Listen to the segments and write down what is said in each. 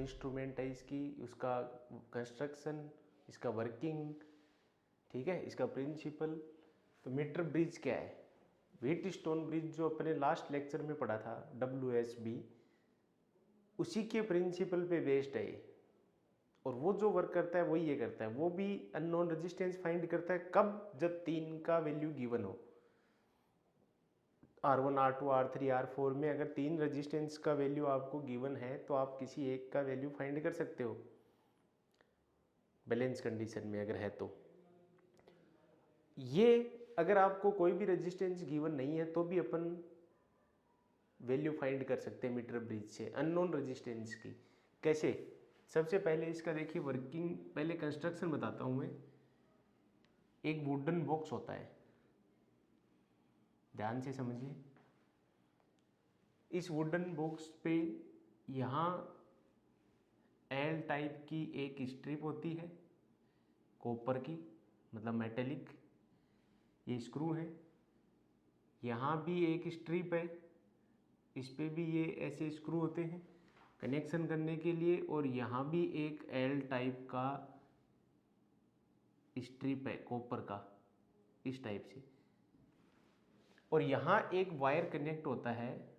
Instrument है इसकी, उसका कंस्ट्रक्शन, इसका वर्किंग, ठीक है, इसका प्रिंसिपल। तो मीटर ब्रिज क्या है? व्हीटस्टोन ब्रिज जो अपने लास्ट लेक्चर में पढ़ा था, WSB, उसी के प्रिंसिपल पे बेस्ड है ये। और वो जो वर्क करता है वही ये करता है, वो भी अननोन रेजिस्टेंस फाइंड करता है। कब? जब 3 का वैल्यू गिवन हो, R1, R2, R3, R4 में अगर 3 रेजिस्टेंस का वैल्यू आपको गिवन है तो आप किसी एक का वैल्यू फाइंड कर सकते हो बैलेंस कंडीशन में अगर है तो। ये अगर आपको कोई भी रेजिस्टेंस गिवन नहीं है तो भी अपन वैल्यू फाइंड कर सकते हैं मीटर ब्रिज से अननोन रेजिस्टेंस की। कैसे? सबसे पहले इसका देखिए वर्किंग, पहले कंस्ट्रक्शन बताता हूँ मैं। एक वुडन बॉक्स होता है, ध्यान से समझिए। इस वुडन बॉक्स पे यहाँ एल टाइप की एक स्ट्रिप होती है कॉपर की, मतलब मेटेलिक, ये स्क्रू है। यहाँ भी एक स्ट्रिप है, इस पे भी ये ऐसे स्क्रू होते हैं कनेक्शन करने के लिए। और यहाँ भी एक एल टाइप का स्ट्रिप है कॉपर का, इस टाइप से। और यहाँ एक वायर कनेक्ट होता है।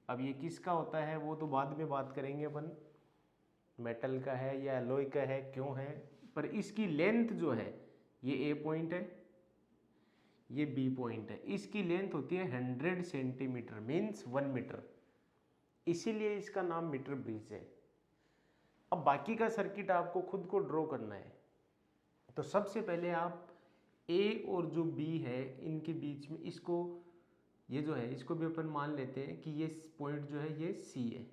अब ये किसका होता है वो तो बाद में बात करेंगे अपन, मेटल का है या एलॉय का है, क्यों है। पर इसकी लेंथ जो है, ये ए पॉइंट है, ये बी पॉइंट है, इसकी लेंथ होती है 100 सेंटीमीटर, मीन्स 1 मीटर। इसीलिए इसका नाम मीटर ब्रिज है। अब बाकी का सर्किट आपको खुद को ड्रॉ करना है। तो सबसे पहले आप ए और जो बी है इनके बीच में, इसको, ये जो है इसको भी अपन मान लेते हैं कि ये पॉइंट जो है ये सी है।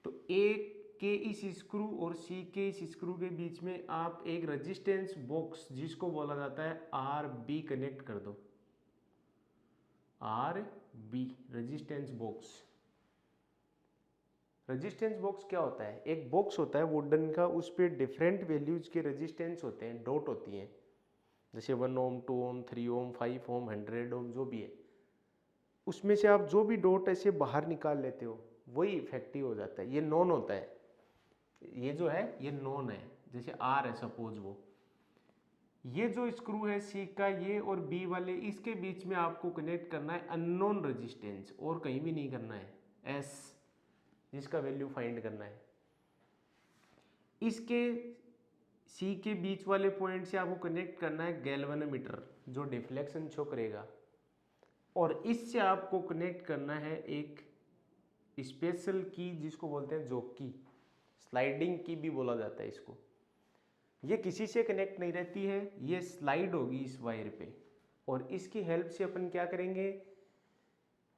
तो ए के इस स्क्रू और सी के इस स्क्रू के बीच में आप एक रेजिस्टेंस बॉक्स, जिसको बोला जाता है आर बी, कनेक्ट कर दो। R B resistance box. Resistance box क्या होता है? एक बॉक्स होता है वुडन का, उस पर डिफरेंट वैल्यूज के रेजिस्टेंस होते हैं, डॉट होती हैं, जैसे 1 ओम, 2 ओम, 3 ओम, 5 ओम, 100 ओम, जो भी है। उसमें से आप जो भी डॉट ऐसे बाहर निकाल लेते हो वही इफेक्टिव हो जाता है। ये नॉन होता है, ये जो है ये नॉन है। जैसे आर है सपोज, वो ये जो स्क्रू है सी का, ये और बी वाले, इसके बीच में आपको कनेक्ट करना है अननोन रेजिस्टेंस, और कहीं भी नहीं करना है, एस, जिसका वैल्यू फाइंड करना है। इसके सी के बीच वाले पॉइंट से आपको कनेक्ट करना है गैल्वेनोमीटर, जो डिफ्लेक्शन शो करेगा। और इससे आपको कनेक्ट करना है एक स्पेशल की, जिसको बोलते हैं जॉकी, स्लाइडिंग की भी बोला जाता है इसको। ये किसी से कनेक्ट नहीं रहती है, ये स्लाइड होगी इस वायर पे। और इसकी हेल्प से अपन क्या करेंगे,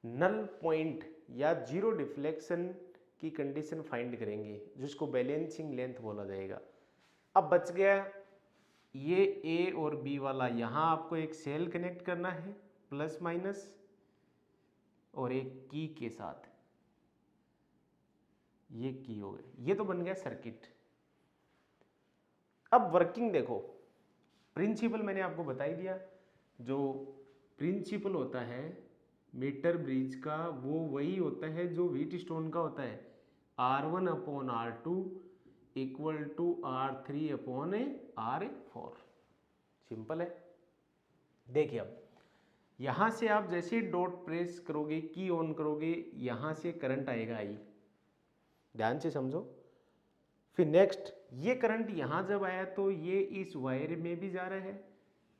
नल पॉइंट या जीरो डिफ्लेक्शन की कंडीशन फाइंड करेंगे, जिसको बैलेंसिंग लेंथ बोला जाएगा। अब बच गया ये ए और बी वाला, यहाँ आपको एक सेल कनेक्ट करना है प्लस माइनस और एक की के साथ, ये की हो गए। ये तो बन गया सर्किट। अब वर्किंग देखो, प्रिंसिपल मैंने आपको बता ही दिया। जो प्रिंसिपल होता है मीटर ब्रिज का, वो वही होता है जो व्हीटस्टोन का होता है, R1/R2 equal to R3/R4। Simple है। देखिए अब यहाँ से आप जैसे ही डॉट प्रेस करोगे, की ऑन करोगे, यहाँ से करंट आएगा आई, ध्यान से समझो। फिर नेक्स्ट, ये करंट यहाँ जब आया तो ये इस वायर में भी जा रहा है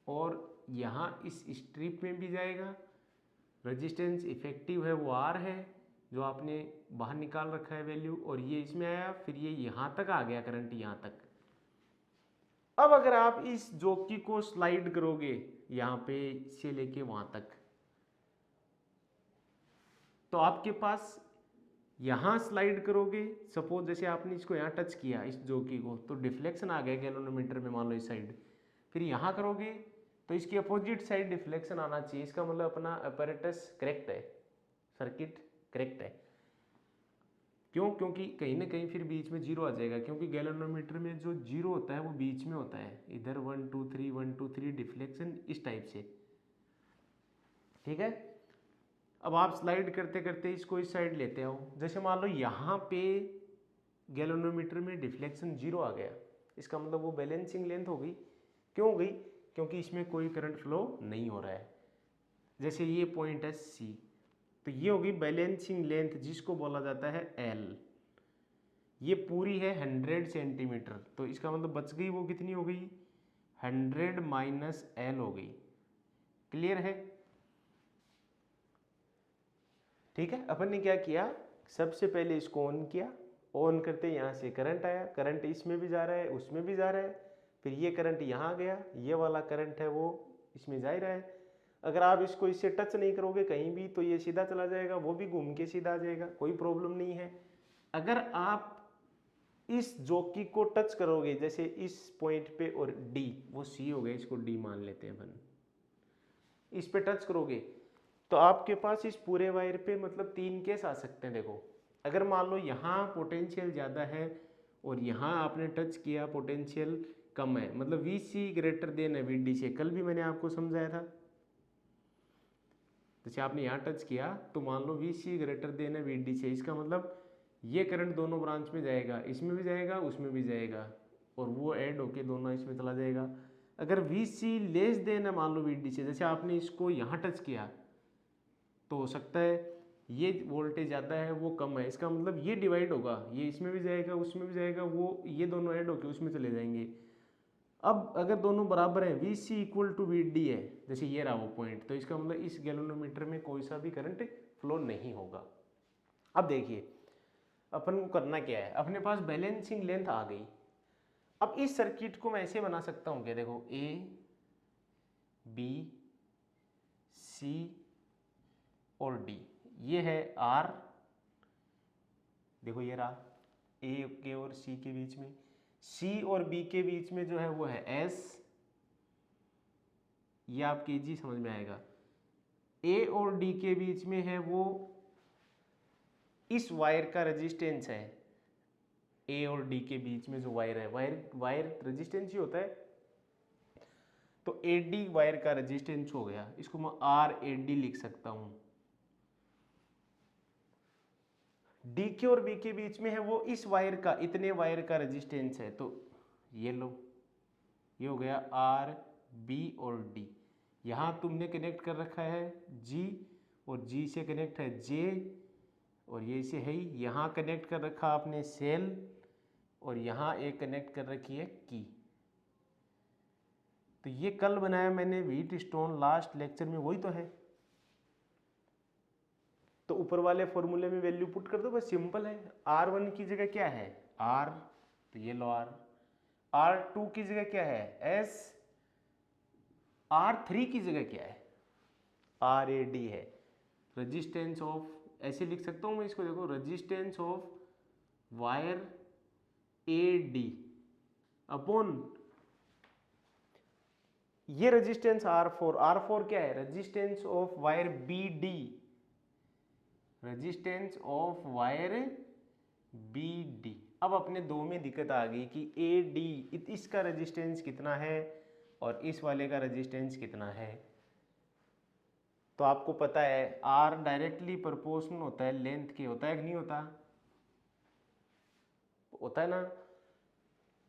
और यहाँ इस स्ट्रिप में भी जाएगा। रेजिस्टेंस इफेक्टिव है वो आर है, जो आपने बाहर निकाल रखा है वैल्यू, और ये इसमें आया, फिर ये यहाँ तक आ गया करंट, यहाँ तक। अब अगर आप इस जॉकी को स्लाइड करोगे यहाँ पे से लेके वहाँ तक, तो आपके पास यहाँ स्लाइड करोगे, सपोज जैसे आपने इसको यहाँ टच किया इस जॉकी को, तो डिफ्लेक्शन आ गया गैल्वेनोमीटर में, मान लो इस साइड। फिर यहाँ करोगे तो इसकी अपोजिट साइड डिफ्लेक्शन आना चाहिए। इसका मतलब अपना अपैरेटस करेक्ट है, सर्किट करेक्ट है। क्यों? क्योंकि कहीं ना कहीं फिर बीच में जीरो आ जाएगा, क्योंकि गैल्वेनोमीटर में जो जीरो होता है वो बीच में होता है, इधर 1 2 3 1 2 3 डिफ्लेक्शन इस टाइप से, ठीक है। अब आप स्लाइड करते करते इसको इस साइड लेते आओ। जैसे मान लो यहाँ पे गैल्वेनोमीटर में डिफ्लेक्शन 0 आ गया, इसका मतलब वो बैलेंसिंग लेंथ हो गई। क्यों हो गई? क्योंकि इसमें कोई करंट फ्लो नहीं हो रहा है। जैसे ये पॉइंट है C, तो ये होगी बैलेंसिंग लेंथ जिसको बोला जाता है L। ये पूरी है 100 सेंटीमीटर, तो इसका मतलब बच गई वो कितनी हो गई? 100 माइनस L हो गई। क्लियर है? ठीक है, अपन ने क्या किया, सबसे पहले इसको ऑन किया, ऑन करते यहाँ से करंट आया, करंट इसमें भी जा रहा है उसमें भी जा रहा है, फिर ये करंट यहाँ गया, ये वाला करंट है वो इसमें जा ही रहा है। अगर आप इसको इससे टच नहीं करोगे कहीं भी तो ये सीधा चला जाएगा, वो भी घूम के सीधा आ जाएगा, कोई प्रॉब्लम नहीं है। अगर आप इस जॉकी को टच करोगे, जैसे इस पॉइंट पे और D, वो C हो गया, इसको D मान लेते हैं अपन, इस पे टच करोगे तो आपके पास इस पूरे वायर पे मतलब 3 केस आ सकते हैं। देखो, अगर मान लो यहाँ पोटेंशियल ज़्यादा है और यहाँ आपने टच किया पोटेंशियल कम है, मतलब VC ग्रेटर देन है VD से, कल भी मैंने आपको समझाया था। जैसे आपने यहाँ टच किया तो मान लो VC ग्रेटर देन है VD से, इसका मतलब ये करंट दोनों ब्रांच में जाएगा, इसमें भी जाएगा उसमें भी जाएगा, और वो ऐड होके दोनों इसमें चला जाएगा। अगर VC लेस देन है मान लो VD से, जैसे आपने इसको यहाँ टच किया तो हो सकता है ये वोल्टेज ज़्यादा है वो कम है, इसका मतलब ये डिवाइड होगा, ये इसमें भी जाएगा उसमें भी जाएगा, वो ये दोनों ऐड होके उसमें चले जाएंगे। अब अगर दोनों बराबर हैं, VC इक्वल टू VD है, जैसे ये रहा वो पॉइंट, तो इसका मतलब इस गैल्वेनोमीटर में कोई सा भी करंट फ्लो नहीं होगा। अब देखिए अपन को करना क्या है, अपने पास बैलेंसिंग लेंथ आ गई। अब इस सर्किट को मैं ऐसे बना सकता हूँ क्या, देखो A B C और D, ये है R, देखो ये रहा A के और C के बीच में, C और B के बीच में जो है वो है S, ये आपके जी समझ में आएगा। A और D के बीच में है वो इस वायर का रेजिस्टेंस है, A और D के बीच में जो वायर है, वायर रेजिस्टेंस ही होता है, तो AD वायर का रेजिस्टेंस हो गया, इसको मैं RAD लिख सकता हूँ। D के और B के बीच में है वो इस वायर का, इतने वायर का रेजिस्टेंस है, तो ये लो, ये हो गया RB और D। यहाँ तुमने कनेक्ट कर रखा है G, और G से कनेक्ट है J, और ये इसे है ही, यहाँ कनेक्ट कर रखा आपने सेल, और यहाँ एक कनेक्ट कर रखी है की। तो ये कल बनाया मैंने व्हीट स्टोन, लास्ट लेक्चर में वही तो है। तो ऊपर वाले फॉर्मूले में वैल्यू पुट कर दो, बस सिंपल है। R1 की जगह क्या है R, तो ये लो R, R2 की जगह क्या है S, R3 की जगह क्या है RAD है। रेजिस्टेंस ऑफ, ऐसे लिख सकता हूँ मैं इसको, देखो resistance of wire AD upon ये रेजिस्टेंस R4, R4 क्या है, resistance of wire BD, resistance of wire BD। अब अपने दो में दिक्कत आ गई कि AD इसका रेजिस्टेंस कितना है और इस वाले का रेजिस्टेंस कितना है। तो आपको पता है R डायरेक्टली प्रोपोर्शनल होता है लेंथ के, होता है कि नहीं होता, होता है ना।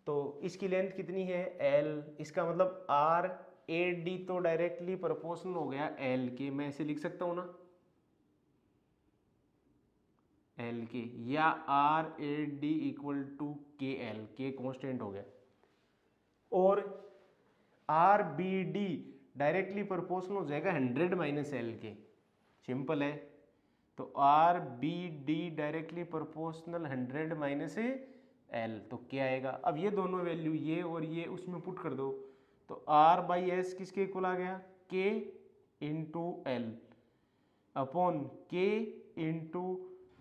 तो इसकी लेंथ कितनी है L, इसका मतलब RAD तो डायरेक्टली प्रोपोर्शनल हो गया L के, मैं ऐसे लिख सकता हूँ ना L के, या RAD इक्वल टू KL, के कॉन्स्टेंट हो गया, और RBD डायरेक्टली प्रोपोर्शनल हो जाएगा 100 माइनस L के, सिंपल है। तो RBD directly proportional 100 minus L, तो क्या आएगा, अब ये दोनों वैल्यू ये और ये उसमें पुट कर दो, तो R/S किसके इक्वल आ गया, K into L upon K into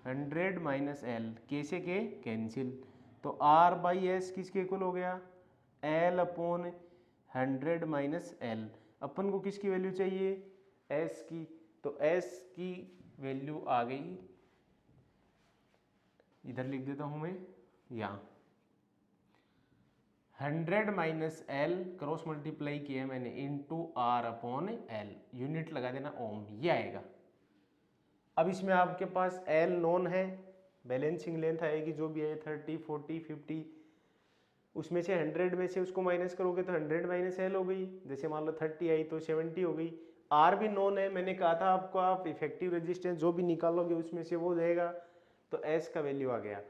100 minus L, K से K कैंसिल, तो R/S किसके इक्वल हो गया L अपॉन 100 माइनस L। अपन को किसकी वैल्यू चाहिए S की, तो S की वैल्यू आ गई, इधर लिख देता हूं मैं यहाँ 100 माइनस L क्रॉस मल्टीप्लाई किया मैंने into R upon L, unit लगा देना ओम, ये आएगा। अब इसमें आपके पास L नोन है, बैलेंसिंग लेंथ आएगी जो भी है 30, 40, 50, उसमें से 100 में से उसको माइनस करोगे तो 100 माइनस एल हो गई। जैसे मान लो 30 आई तो 70 हो गई। आर भी नोन है, मैंने कहा था आपको, आप इफेक्टिव रेजिस्टेंस जो भी निकालोगे उसमें से वो जाएगा, तो एस का वैल्यू आ गया।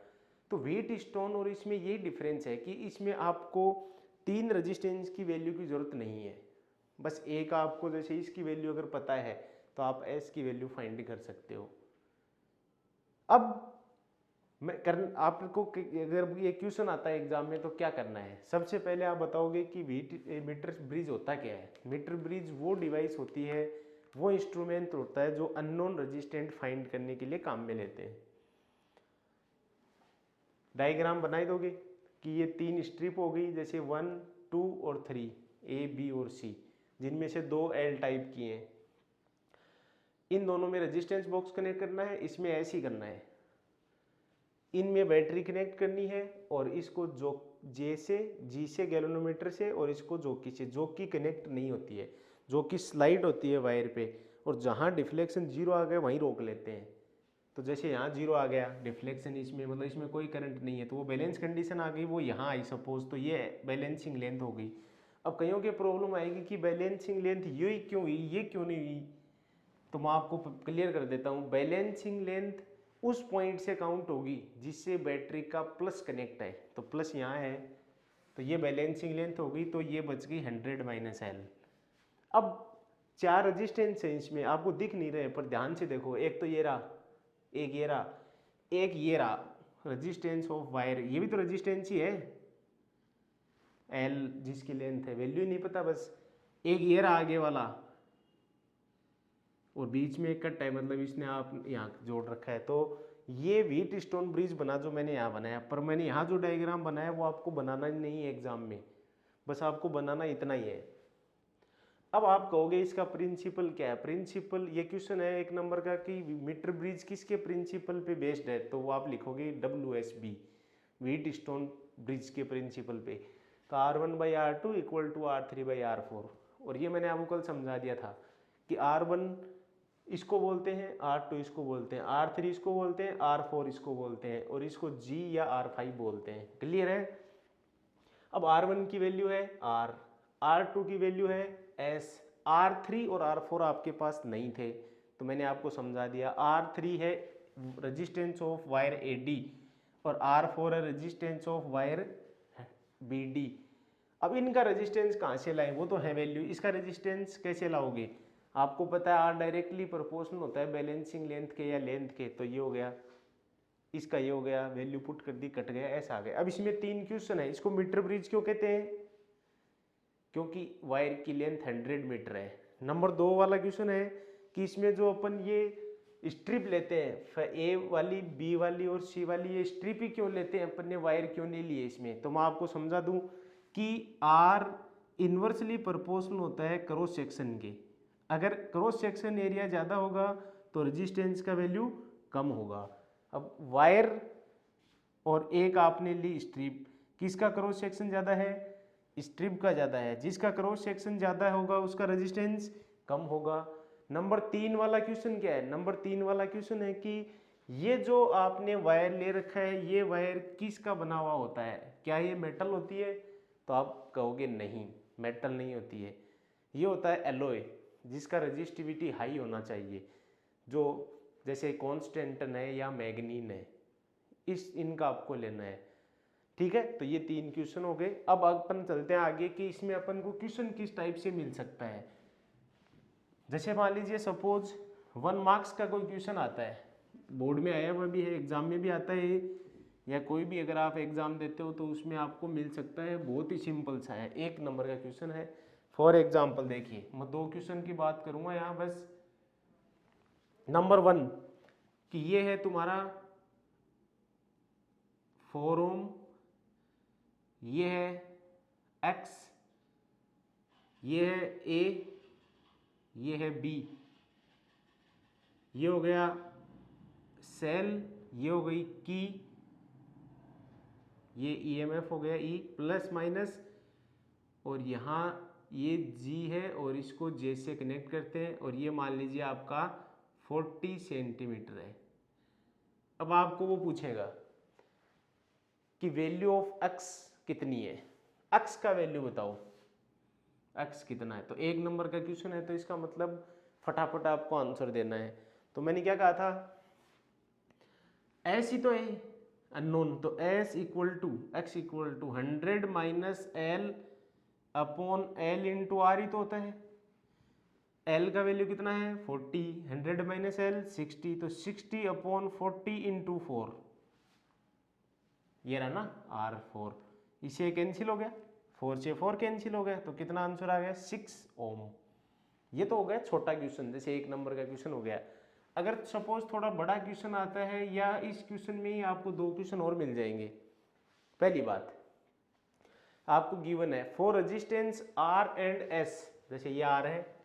तो वेट स्टोन और इसमें ये डिफरेंस है कि इसमें आपको 3 रेजिस्टेंस की वैल्यू की जरूरत नहीं है, बस एक आपको, जैसे इसकी वैल्यू अगर पता है तो आप एस की वैल्यू फाइंड कर सकते हो। अब आपको अगर ये क्वेश्चन आता है एग्जाम में तो क्या करना है, सबसे पहले आप बताओगे कि मीटर ब्रिज होता क्या है। मीटर ब्रिज वो डिवाइस होती है, वो इंस्ट्रूमेंट होता है जो अननोन रेजिस्टेंट फाइंड करने के लिए काम में लेते हैं। डायग्राम बनाई दोगे कि ये 3 स्ट्रिप हो गई, जैसे 1, 2 और 3, ए, बी और सी, जिनमें से 2 एल टाइप की हैं। इन दोनों में रेजिस्टेंस बॉक्स कनेक्ट करना है, इसमें ऐसे ही करना है। इनमें बैटरी कनेक्ट करनी है और इसको जो जे से जी से गैल्वेनोमीटर से, और इसको जोकी से। जोकी कनेक्ट नहीं होती है, जोकी स्लाइड होती है वायर पे, और जहाँ डिफ्लेक्शन 0 आ गया वहीं रोक लेते हैं। तो जैसे यहाँ 0 आ गया डिफ्लेक्शन, इसमें मतलब इसमें कोई करंट नहीं है, तो वो बैलेंस कंडीशन आ गई, वो यहाँ आई सपोज, तो ये बैलेंसिंग लेंथ हो गई। अब कईयों के प्रॉब्लम आएगी कि बैलेंसिंग लेंथ ये क्यों हुई, ये क्यों नहीं हुई, तो मैं आपको क्लियर कर देता हूँ। बैलेंसिंग लेंथ उस पॉइंट से काउंट होगी जिससे बैटरी का प्लस कनेक्ट है, तो प्लस यहाँ है, तो ये बैलेंसिंग लेंथ होगी, तो ये बच गई 100 माइनस एल। अब 4 रजिस्टेंस है इसमें, आपको दिख नहीं रहे पर ध्यान से देखो, एक तो ये रहा, एक ये रहा, एक ये रहा, रजिस्टेंस ऑफ वायर, ये भी तो रजिस्टेंस ही है, एल जिसकी लेंथ है, वैल्यू नहीं पता बस। एक ये रहा आगे वाला, और बीच में एक कट है, मतलब इसने आप यहाँ जोड़ रखा है। तो ये व्हीट स्टोन ब्रिज बना जो मैंने यहाँ बनाया, पर मैंने यहाँ जो डायग्राम बनाया वो आपको बनाना ही नहीं है एग्जाम में, बस आपको बनाना इतना ही है। अब आप कहोगे इसका प्रिंसिपल क्या है। प्रिंसिपल, ये क्वेश्चन है 1 नंबर का कि मीटर ब्रिज किसके प्रिंसिपल पे बेस्ड है, तो वो आप लिखोगे WSB, व्हीट स्टोन ब्रिज के प्रिंसिपल पे। तो R1/R2 इक्वल टू R3/R4, और ये मैंने आपको कल समझा दिया था कि R1 इसको बोलते हैं, R2 इसको बोलते हैं, R3 इसको बोलते हैं, R4 इसको बोलते हैं, और इसको G या R5 बोलते हैं। क्लियर है। अब R1 की वैल्यू है R, R2 की वैल्यू है S, R3 और R4 आपके पास नहीं थे तो मैंने आपको समझा दिया। R3 है रेजिस्टेंस ऑफ वायर AD और R4 है रेजिस्टेंस ऑफ वायर BD। अब इनका रेजिस्टेंस कहाँ से लाएं, वो तो है वैल्यू, इसका रेजिस्टेंस कैसे लाओगे, आपको पता है R डायरेक्टली प्रोपोर्शनल होता है बैलेंसिंग लेंथ के या लेंथ के, तो ये हो गया, इसका ये हो गया, वैल्यू पुट कर दी, कट गया, ऐसा आ गया। अब इसमें 3 क्वेश्चन है। इसको मीटर ब्रिज क्यों कहते हैं, क्योंकि वायर की लेंथ 100 मीटर है। नंबर 2 वाला क्वेश्चन है कि इसमें जो अपन ये स्ट्रिप लेते हैं, ए वाली, बी वाली और सी वाली, ये स्ट्रिप ही क्यों लेते हैं अपन ने, वायर क्यों नहीं लिए इसमें, तो मैं आपको समझा दूं कि R इन्वर्सली प्रोपोर्शनल होता है क्रॉस सेक्शन के। अगर क्रॉस सेक्शन एरिया ज़्यादा होगा तो रेजिस्टेंस का वैल्यू कम होगा। अब वायर और एक आपने ली स्ट्रिप, किसका क्रॉस सेक्शन ज़्यादा है, स्ट्रिप का ज़्यादा है, जिसका क्रॉस सेक्शन ज़्यादा होगा उसका रेजिस्टेंस कम होगा। नंबर 3 वाला क्वेश्चन क्या है, नंबर 3 वाला क्वेश्चन है कि ये जो आपने वायर ले रखा है, ये वायर किसका बना हुआ होता है, क्या ये मेटल होती है, तो आप कहोगे नहीं, मेटल नहीं होती है, ये होता है एलॉय, जिसका रजिस्टिविटी हाई होना चाहिए, जो जैसे कॉन्स्टेंटन है या मैग्नीन है, इनका आपको लेना है। ठीक है, तो ये 3 क्वेश्चन हो गए। अब अपन चलते हैं आगे कि इसमें अपन को क्वेश्चन किस टाइप से मिल सकता है। जैसे मान लीजिए सपोज 1 मार्क्स का कोई क्वेश्चन आता है, बोर्ड में आया हुआ भी है, एग्जाम में भी आता है, या कोई भी अगर आप एग्जाम देते हो तो उसमें आपको मिल सकता है। बहुत ही सिंपल सा है, 1 नंबर का क्वेश्चन है। फॉर एग्जाम्पल देखिए, मैं 2 क्वेश्चन की बात करूंगा यहाँ बस। नंबर 1 कि ये है तुम्हारा 4 ओम, ये है X, ये है A, ये है B, ये हो गया सेल, ये हो गई की, ये EMF हो गया E प्लस माइनस, और यहाँ ये G है और इसको J से कनेक्ट करते हैं, और ये मान लीजिए आपका 40 सेंटीमीटर है। अब आपको वो पूछेगा कि वैल्यू ऑफ एक्स कितनी है, एक्स का वैल्यू बताओ, एक्स कितना है। तो 1 नंबर का क्वेश्चन है, तो इसका मतलब फटाफट आपको आंसर देना है। तो मैंने क्या कहा था, एस ही तो है अननोन, तो S equal to X equal to 100 minus L upon L into R ही तो होता है। एल का वैल्यू कितना है 40, 100 माइनस एल 60, तो 60 अपॉन 40 इंटू 4, ये रहा ना R4, इसे कैंसिल हो गया, 4 से 4 कैंसिल हो गया, तो कितना आंसर आ गया 6 ओम। ये तो हो गया छोटा क्वेश्चन, जैसे 1 नंबर का क्वेश्चन हो गया। अगर सपोज थोड़ा बड़ा क्वेश्चन आता है, या इस क्वेश्चन में ही आपको 2 क्वेश्चन और मिल जाएंगे। पहली बात आपको गिवन है for resistance R and S, जैसे ये R है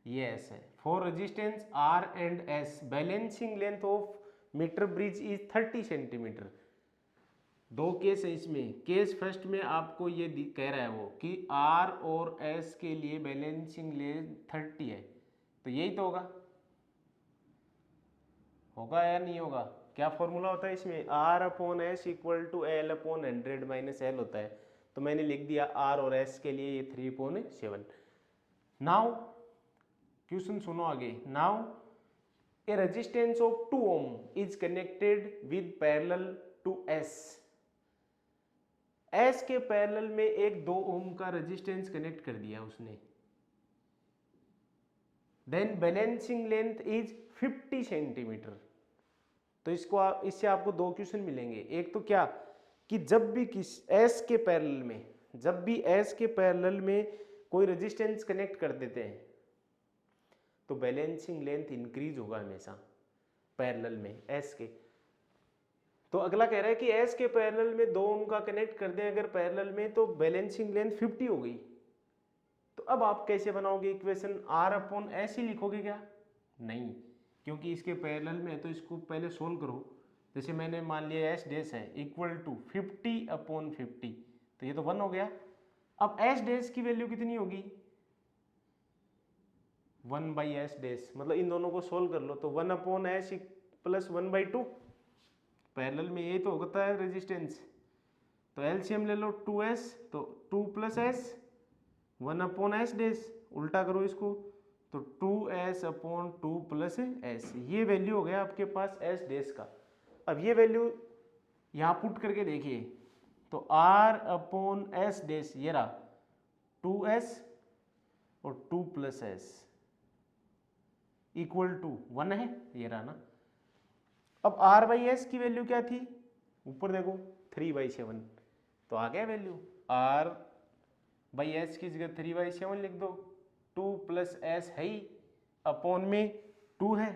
ये S है, for resistance R and S balancing length of meter bridge is 30 centimeter. 2 case है इसमें, केस फर्स्ट में आपको ये कह रहा है वो कि R और S के लिए बैलेंसिंग लेंथ 30 है, तो यही तो होगा या नहीं होगा। क्या फॉर्मूला होता है इसमें, R upon S equal to L upon 100 minus L होता है। तो मैंने लिख दिया R और S के लिए ये 3/7। नाउ क्वेश्चन सुनो आगे। Now a resistance of 2 ohm is connected with parallel to S। S के पैरेलल में एक 2 ओम का रेजिस्टेंस कनेक्ट कर दिया उसने, then balancing length is 50 centimeter. तो इससे आपको 2 क्वेश्चन मिलेंगे। एक तो क्या कि जब भी S के पैरेलल में, जब भी S के पैरेलल में कोई रेजिस्टेंस कनेक्ट कर देते हैं तो बैलेंसिंग लेंथ इंक्रीज होगा हमेशा पैरेलल में S के। तो अगला कह रहा है कि S के पैरेलल में 2 ओम का कनेक्ट कर दें अगर पैरेलल में, तो बैलेंसिंग लेंथ 50 हो गई। तो अब आप कैसे बनाओगे इक्वेशन, R अपॉन S ही लिखोगे क्या, नहीं, क्योंकि इसके पैरेलल में है तो इसको पहले सोल्व करो। जैसे मैंने मान लिया S डैश है इक्वल टू 50 अपॉन 50, तो ये तो 1 हो गया। अब S डैश की वैल्यू कितनी होगी 1 बाई एस डैश, मतलब इन दोनों को सोल्व कर लो तो 1 अपॉन एस प्लस 1/2, पैरेलल में यही तो होता है रेजिस्टेंस। तो एलसीएम ले लो 2s, तो 2 plus S 1 upon S dash, उल्टा करो इसको तो 2s अपॉन 2 प्लस एस, ये वैल्यू हो गया आपके पास एस डैश का। अब ये वैल्यू यहाँ पुट करके देखिए तो r अपॉन एस डैश ये रहा 2s और 2 प्लस एस इक्वल टू 1 है, ये रहा ना। अब r बाई एस की वैल्यू क्या थी, ऊपर देखो 3/7, तो आ गया वैल्यू। r बाई एस की जगह 3/7 लिख दो, 2 प्लस एस है ही, अपॉन में 2 है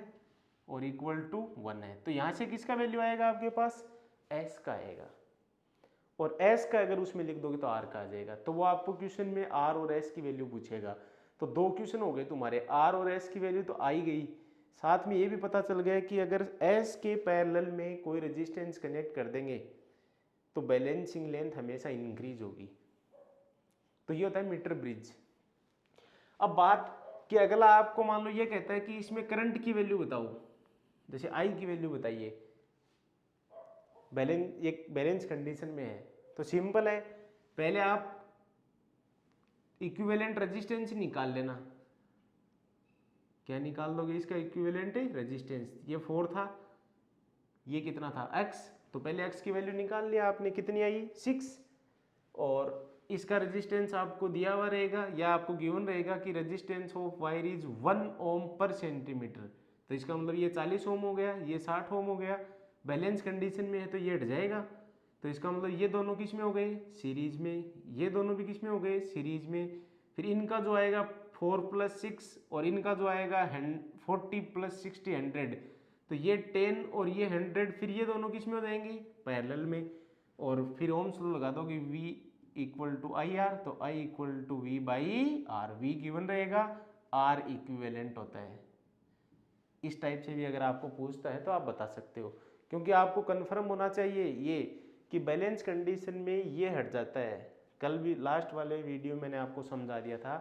और इक्वल टू 1 है। तो यहाँ से किसका वैल्यू आएगा आपके पास, s का आएगा, और s का अगर उसमें लिख दोगे तो r का आ जाएगा। तो वो आपको क्वेश्चन में r और s की वैल्यू पूछेगा। तो 2 क्वेश्चन हो गए तुम्हारे, r और s की वैल्यू तो आ ही गई, साथ में ये भी पता चल गया कि अगर S के पैरेलल में कोई रेजिस्टेंस कनेक्ट कर देंगे तो बैलेंसिंग लेंथ हमेशा इंक्रीज होगी। तो ये होता है मीटर ब्रिज। अब बात कि अगला आपको मान लो ये कहता है कि इसमें करंट की वैल्यू बताओ, जैसे I की वैल्यू बताइए, एक बैलेंस कंडीशन में है। तो सिंपल है, पहले आप इक्विवेलेंट रेजिस्टेंस निकाल लेना। क्या निकाल दोगे, इसका इक्विवेलेंट रेजिस्टेंस, ये 4 था, ये कितना था x, तो पहले x की वैल्यू निकाल लिया आपने, कितनी आई 6, और इसका रेजिस्टेंस आपको दिया हुआ रहेगा या आपको गिवन रहेगा कि रेजिस्टेंस ऑफ वायर इज 1 ओम पर सेंटीमीटर। तो इसका मतलब ये 40 ओम हो गया, ये 60 ओम हो गया, बैलेंस कंडीशन में है तो ये हट जाएगा। तो इसका मतलब ये दोनों किस में हो गए, सीरीज में, ये दोनों भी किस में हो गए, सीरीज में। फिर इनका जो आएगा 4 + 6 और इनका जो आएगा 40 + 60 100, तो ये 10 और ये 100, फिर ये दोनों किस में हो जाएंगे, पैरेलल में। और फिर ओम्स लॉ लगा दो कि V = IR, तो I = V/R, V गिवन रहेगा, R इक्विवेलेंट होता है। इस टाइप से भी अगर आपको पूछता है तो आप बता सकते हो, क्योंकि आपको कन्फर्म होना चाहिए ये कि बैलेंस कंडीशन में ये हट जाता है। कल भी लास्ट वाले वीडियो मैंने आपको समझा दिया था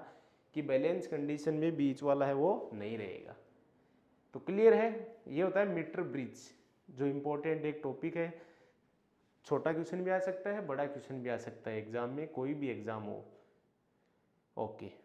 कि बैलेंस कंडीशन में बीच वाला है वो नहीं रहेगा। तो क्लियर है, ये होता है मीटर ब्रिज। जो इम्पोर्टेंट एक टॉपिक है। छोटा क्वेश्चन भी आ सकता है, बड़ा क्वेश्चन भी आ सकता है एग्जाम में, कोई भी एग्जाम हो। ओके।